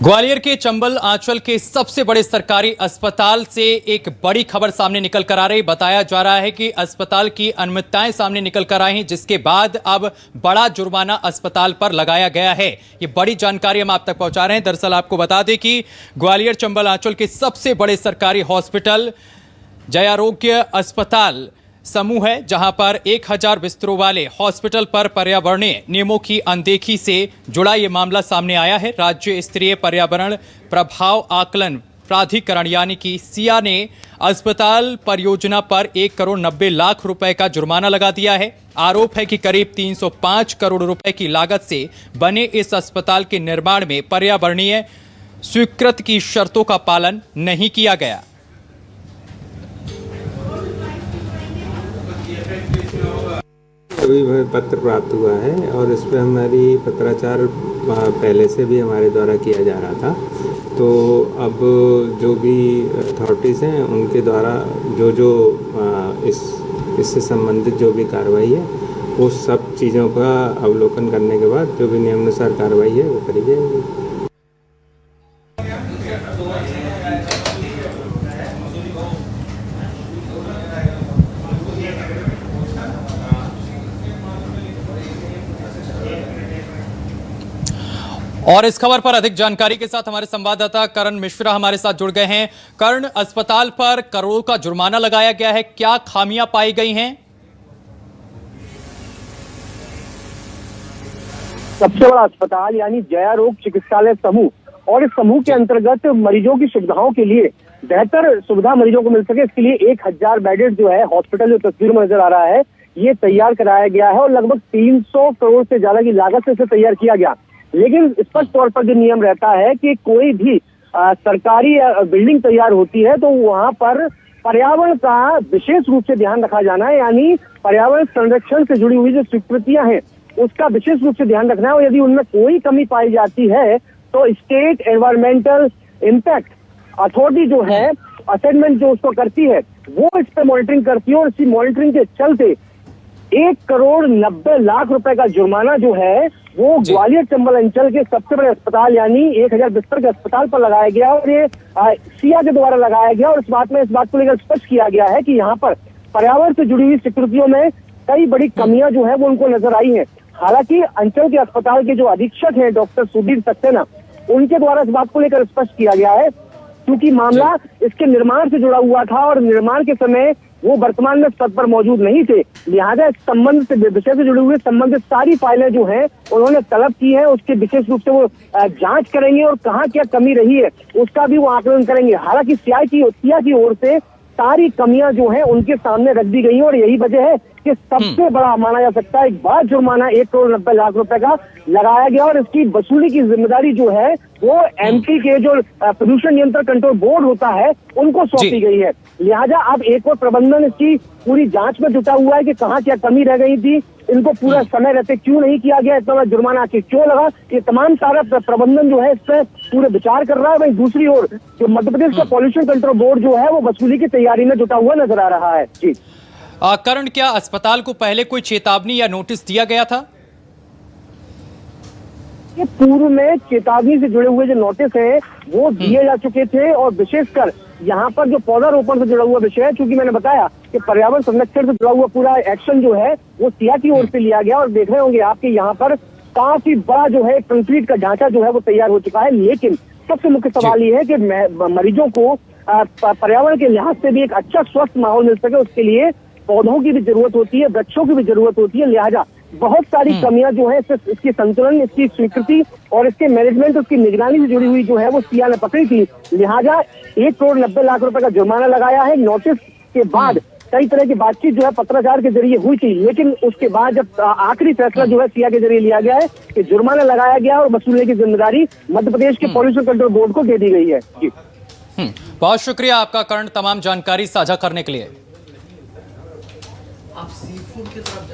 ग्वालियर के चंबल आंचल के सबसे बड़े सरकारी अस्पताल से एक बड़ी खबर सामने निकल कर आ रही। बताया जा रहा है कि अस्पताल की अनियमितताएं सामने निकल कर आई हैं, जिसके बाद अब बड़ा जुर्माना अस्पताल पर लगाया गया है। ये बड़ी जानकारी हम आप तक पहुंचा रहे हैं। दरअसल आपको बता दें कि ग्वालियर चंबल आंचल के सबसे बड़े सरकारी हॉस्पिटल जयारोग्य अस्पताल समूह है, जहां पर 1000 बिस्तरों वाले हॉस्पिटल पर पर्यावरणीय नियमों की अनदेखी से जुड़ा यह मामला सामने आया है। राज्य स्तरीय पर्यावरण प्रभाव आकलन प्राधिकरण यानी कि सिया ने अस्पताल परियोजना पर 1 करोड़ 90 लाख रुपए का जुर्माना लगा दिया है। आरोप है कि करीब 305 करोड़ रुपए की लागत से बने इस अस्पताल के निर्माण में पर्यावरणीय स्वीकृति की शर्तों का पालन नहीं किया गया। अभी पत्र प्राप्त हुआ है और इस पर हमारी पत्राचार पहले से भी हमारे द्वारा किया जा रहा था। तो अब जो भी अथॉरिटीज़ हैं उनके द्वारा जो इससे संबंधित जो भी कार्रवाई है वो सब चीज़ों का अवलोकन करने के बाद जो भी नियमानुसार कार्रवाई है वो करी जाएगी। और इस खबर पर अधिक जानकारी के साथ हमारे संवाददाता करण मिश्रा हमारे साथ जुड़ गए हैं। करण, अस्पताल पर करोड़ों का जुर्माना लगाया गया है, क्या खामियां पाई गई हैं? सबसे बड़ा अस्पताल यानी जयारोग्य चिकित्सालय समूह और इस समूह के अंतर्गत मरीजों की सुविधाओं के लिए बेहतर सुविधा मरीजों को मिल सके, इसके लिए 1000 बेडेड जो है हॉस्पिटल जो तस्वीर में नजर आ रहा है ये तैयार कराया गया है और लगभग 300 करोड़ से ज्यादा की लागत से इसे तैयार किया गया। लेकिन स्पष्ट तौर पर जो नियम रहता है कि कोई भी सरकारी बिल्डिंग तैयार होती है तो वहां पर पर्यावरण का विशेष रूप से ध्यान रखा जाना है, यानी पर्यावरण संरक्षण से जुड़ी हुई जो स्वीकृतियां हैं उसका विशेष रूप से ध्यान रखना है। और यदि उनमें कोई कमी पाई जाती है तो स्टेट एनवायरमेंटल इम्पैक्ट अथॉरिटी जो है असेसमेंट जो उसको करती है वो इस पर मॉनिटरिंग करती है और इसी मॉनिटरिंग के चलते 1 करोड़ 90 लाख रुपए का जुर्माना जो है वो ग्वालियर चंबल अंचल के सबसे बड़े अस्पताल यानी 1000 बिस्तर के अस्पताल पर लगाया गया और ये सिया के द्वारा लगाया गया। और इस बात को लेकर स्पष्ट किया गया है कि यहाँ पर पर्यावरण से जुड़ी हुई स्वीकृतियों में कई बड़ी कमियां जो है वो उनको नजर आई हैं। हालांकि अंचल के अस्पताल के जो अधीक्षक हैं डॉक्टर सुधीर सक्सेना, उनके द्वारा इस बात को लेकर स्पष्ट किया गया है क्योंकि मामला इसके निर्माण से जुड़ा हुआ था और निर्माण के समय वो वर्तमान में पद पर मौजूद नहीं थे, लिहाजा इस संबंध से विषय से जुड़ी हुई संबंधित सारी फाइलें जो हैं उन्होंने तलब की है, उसके विशेष रूप से वो जांच करेंगे और कहाँ क्या कमी रही है उसका भी वो आकलन करेंगे। हालांकि सिया की ओर से सारी कमियां जो हैं उनके सामने रख दी गई हैं और यही वजह है कि सबसे बड़ा माना जा सकता है एक बड़ा जुर्माना 1 करोड़ 90 लाख रुपए का लगाया गया और इसकी वसूली की जिम्मेदारी जो है वो एमपी के जो प्रदूषण नियंत्रण कंट्रोल बोर्ड होता है उनको सौंपी गई है। लिहाजा अब एक और प्रबंधन इसकी पूरी जांच में जुटा हुआ है कि कहाँ क्या कमी रह गई थी, इनको पूरा समय रहते क्यों नहीं किया गया, इतना बड़ा जुर्माना आखिर क्यों लगा, ये तमाम सारा प्रबंधन जो है इस पर पूरे विचार कर रहा है। वहीं दूसरी ओर जो मध्य प्रदेश का पॉल्यूशन कंट्रोल बोर्ड जो है वो वसूली की तैयारी में जुटा हुआ नजर आ रहा है। जी करण, क्या अस्पताल को पहले कोई चेतावनी या नोटिस दिया गया था? ये पूर्व में चेतावनी से जुड़े हुए जो नोटिस है वो दिए जा चुके थे और विशेषकर यहाँ पर जो पौधारोपण से जुड़ा हुआ विषय है, क्योंकि मैंने बताया कि पर्यावरण संरक्षण से जुड़ा हुआ पूरा एक्शन जो है वो सिया की ओर से लिया गया और देख रहे होंगे आपके यहाँ पर काफी बड़ा जो है कंक्रीट का ढांचा जो है वो तैयार हो चुका है। लेकिन सबसे मुख्य सवाल ये है कि मरीजों को पर्यावरण के लिहाज से भी एक अच्छा स्वस्थ माहौल मिल सके, उसके लिए पौधों की भी जरूरत होती है, वृक्षों की भी जरूरत होती है। लिहाजा बहुत सारी कमियां जो है इसकी संतुलन, इसकी स्वीकृति और इसके मैनेजमेंट, उसकी निगरानी से जुड़ी हुई जो है वो सिया ने पकड़ी थी। लिहाजा 1 करोड़ 90 लाख रुपए का जुर्माना लगाया है। नोटिस के बाद कई तरह की बातचीत जो है पत्राचार के जरिए हुई थी, लेकिन उसके बाद जब आखिरी फैसला जो है सिया के जरिए लिया गया है कि जुर्माना लगाया गया और वसूलने की जिम्मेदारी मध्य प्रदेश के पॉल्यूशन कंट्रोल बोर्ड को दे दी गई है। जी बहुत शुक्रिया आपका करण, तमाम जानकारी साझा करने के लिए। आप सी फूड की तरफ